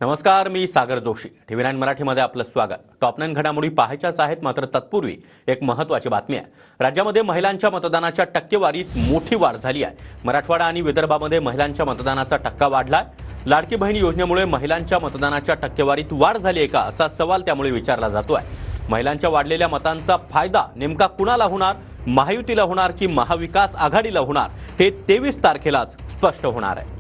नमस्कार, मी सागर जोशी. टीव्ही 9 मराठीमध्ये आपलं स्वागत. टॉप 9 घडामोडी पाहायच्याच आहेत, मात्र तत्पूर्वी एक महत्त्वाची बातमी आहे. राज्यामध्ये महिलांच्या मतदानाच्या टक्केवारीत मोठी वाढ झाली आहे. मराठवाडा आणि विदर्भामध्ये महिलांच्या मतदानाचा टक्का वाढलाय. लाडकी बहीण योजनेमुळे महिलांच्या मतदानाच्या टक्केवारीत वाढ झाली आहे का, असा सवाल त्यामुळे विचारला जातोय. महिलांच्या वाढलेल्या मतांचा फायदा नेमका कुणाला होणार? महायुतीला होणार की महाविकास आघाडीला होणार? हे 23 तारखेलाच स्पष्ट होणार आहे.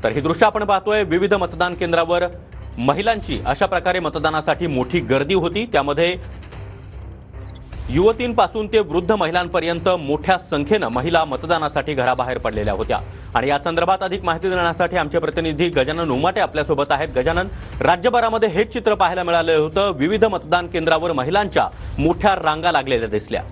तर ही दृश्य आपण पाहतोय. विविध मतदान केंद्रावर महिलांची अशा प्रकारे मतदानासाठी मोठी गर्दी होती. त्यामध्ये युवतींपासून ते वृद्ध महिलांपर्यंत मोठ्या संख्येने महिला मतदानासाठी घराबाहेर पडलेल्या होत्या. आणि या संदर्भात अधिक माहिती देण्यासाठी आमचे प्रतिनिधी गजानन उमाटे आपल्यासोबत आहेत. गजानन, राज्यभरामध्ये हेच चित्र पाहायला मिळालं होतं. विविध मतदान केंद्रावर महिलांच्या मोठ्या रांगा लागलेल्या दिसल्या.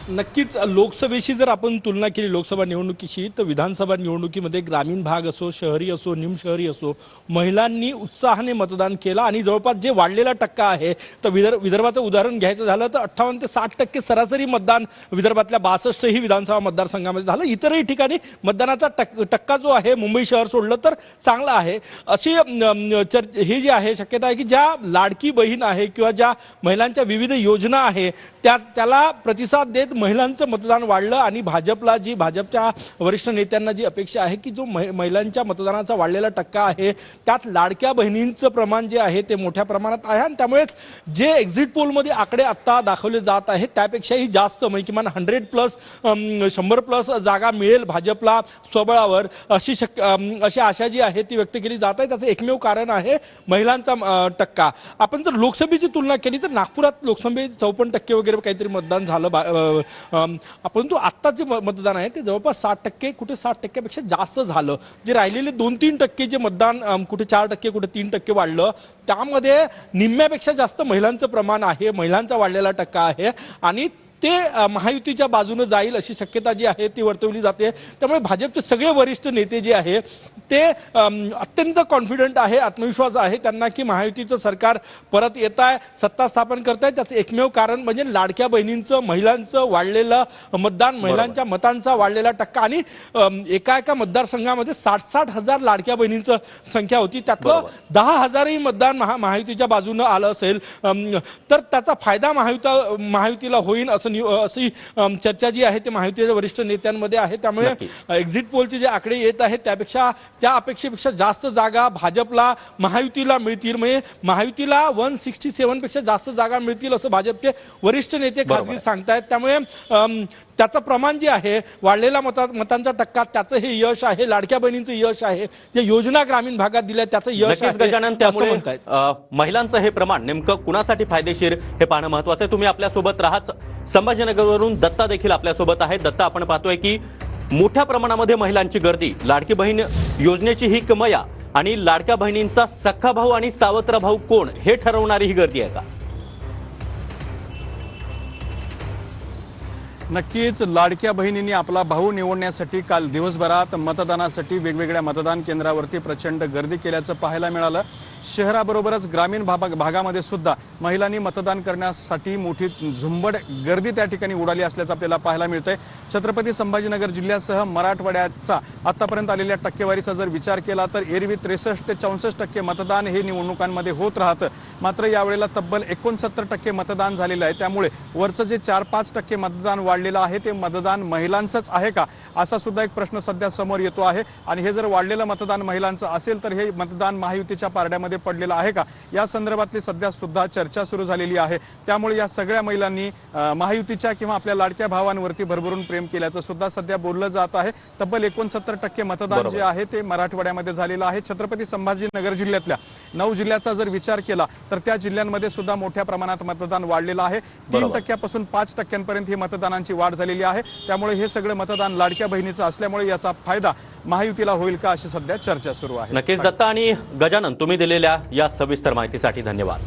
नक्कीच लोकसभेशी जर आपण तुलना केली लोकसभा निवडणुकीशी, तर विधानसभा निवडणुकीमध्ये ग्रामीण भाग असो, शहरी असो, निमशहरी असो, महिलांनी उत्साहाने मतदान केलं. आणि जवळपास जे वाढलेला टक्का आहे, तर विदर्भाचं उदाहरण घ्यायचं झालं तर 58 ते 60% सरासरी मतदान विदर्भातल्या 62 ही विधानसभा मतदारसंघामध्ये झालं. इतरही ठिकाणी मतदानाचा टक्का जो आहे, मुंबई शहर सोडलं तर चांगला आहे. अशी हे जे आहे, शक्यता आहे की ज्या लाडकी बहीण आहे किंवा ज्या महिलांच्या विविध योजना आहे त्याला प्रतिसाद देत महिलांचं मतदान वाढलं. आणि भाजपच्या वरिष्ठ नेत्यांना जी अपेक्षा आहे की जो महिलांच्या मतदानाचा वाढलेला टक्का आहे, त्यात लाडक्या बहिणींचं प्रमाण जे आहे ते मोठ्या प्रमाणात आहे. आणि त्यामुळेच जे एक्झिट पोलमध्ये आकडे आत्ता दाखवले जात आहेत त्यापेक्षाही जास्त, म्हणजे किमान 100+ जागा मिळेल भाजपला स्वबळावर, अशी आशा जी आहे ती व्यक्त केली जात आहे. त्याचं एकमेव कारण आहे महिलांचा टक्का. आपण जर लोकसभेची तुलना केली तर नागपुरात लोकसभेत 54% वगैरे काहीतरी मतदान झालं. परंतु आत्ता जे मतदान आहे ते जवळपास 60%, कुठे 60% पेक्षा जास्त झालं. जे राहिलेले 2-3% जे मतदान, कुठे 4%, कुठे 3% वाढलं, त्यामध्ये निम्म्यापेक्षा जास्त महिलांचं प्रमाण आहे, महिलांचा वाढलेला टक्का आहे. आणि ते महायुतीच्या बाजूने जाईल अशी शक्यता जी आहे ती वर्तवली जाते. त्यामुळे भाजपचे सगळे वरिष्ठ नेते जे आहे ते अत्यंत कॉन्फिडंट आहे, आत्मविश्वास आहे त्यांना की महायुतीचं सरकार परत येत आहे, सत्ता स्थापन करत आहे. त्याचं एकमेव कारण म्हणजे लाडक्या बहिणींचं, महिलांचं वाढलेलं मतदान, महिलांच्या मतांचा वाढलेला टक्का. आणि एका मतदारसंघामध्ये 60 हजार लाडक्या बहिणींचं संख्या होती, त्यातलं 10,000ही मतदान महायुतीच्या बाजूनं आलं असेल तर त्याचा फायदा महायुतीला होईल अशी चर्चा जी आहे ते महायुतीच्या वरिष्ठ नेत्यांमध्ये आहे. त्यामुळे एक्झिट पोलचे जे आकडे येत आहेत त्या अपेक्षेपेक्षा जास्त जागा भाजपला, महायुतीला मिळतील. म्हणजे महायुतीला 167 पेक्षा जास्त जागा मिळतील असं भाजपचे वरिष्ठ नेते खासगी सांगतायत. त्यामुळे त्याचं प्रमाण जे आहे, वाढलेला मतांचा टक्का, त्याचं हे यश आहे. लाडक्या बहिणींचं यश आहे, जे योजना ग्रामीण भागात दिल्या त्याचं यश आहे. गजानन, त्यामुळे महिलांचं हे प्रमाण नेमकं कुणासाठी फायदेशीर हे पाहणं महत्वाचं आहे. तुम्ही आपल्यासोबत राहाच. संभाजीनगरवरून दत्ता देखील आपल्यासोबत आहे. दत्ता, आपण पाहतोय की मोठ्या प्रमाणामध्ये महिलांची गर्दी, लाडकी बहीण योजनेची ही किमया आणि लाडक्या बहिणींचा सख्खा भाऊ आणि सावत्र भाऊ कोण हे ठरवणारी ही गर्दी आहे का? नक्कीच लाडक्या बहिणींनी आपला भाऊ निवडण्यासाठी काल दिवसभरात मतदानासाठी वेगवेगळ्या मतदान केंद्रावरती प्रचंड गर्दी केल्याचं पाहायला मिळालं. शहराबरोबरच ग्रामीण भागामध्ये सुद्धा महिलांनी मतदान करण्यासाठी मोठी झुंबड गर्दी त्या ठिकाणी उडाली असल्याचं आपल्याला पाहायला मिळतंय. छत्रपती संभाजीनगर जिल्ह्यासह मराठवाड्याचा आतापर्यंत आलेल्या टक्केवारीचा जर विचार केला तर एरवी 63 ते 64% मतदान हे निवडणुकांमध्ये होत राहतं. मात्र यावेळेला तब्बल 69% मतदान झालेलं आहे. त्यामुळे वरचं जे 4-5% मतदान वाढलेलं आहे ते मतदान महिलांचंच आहे का, असा सुद्धा एक प्रश्न सध्या समोर येतो आहे. आणि हे जर वाढलेलं मतदान महिलांचं असेल तर हे मतदान महायुतीच्या पारड्यामध्ये पडलेलं आहे का, या संदर्भातली सध्या सुद्धा चर्चा सुरू झालेली आहे. त्यामुळे या सगळ्या महिलांनी महायुतीच्या किंवा आपल्या लाडक्या भावांवरती भरभरून प्रेम केल्याचं सुद्धा सध्या बोललं जात आहे. तब्बल 69% मतदान जे आहे ते मराठवाड्यामध्ये झालेलं आहे. छत्रपती संभाजीनगर जिल्ह्यातल्या 9 जिल्ह्याचा जर विचार केला तर त्या जिल्ह्यांमध्ये सुद्धा मोठ्या प्रमाणात मतदान वाढलेलं आहे. 3% 5% ही मतदानांची वाढ झालेली आहे. त्यामुळे हे सगळं मतदान लाडक्या बहिणीचं असल्यामुळे याचा फायदा महायुतीला होईल का, अशी सध्या चर्चा सुरू आहे. नक्कीच दत्ता आणि गजानन, तुम्ही दिलेल्या या सविस्तर माहितीसाठी धन्यवाद.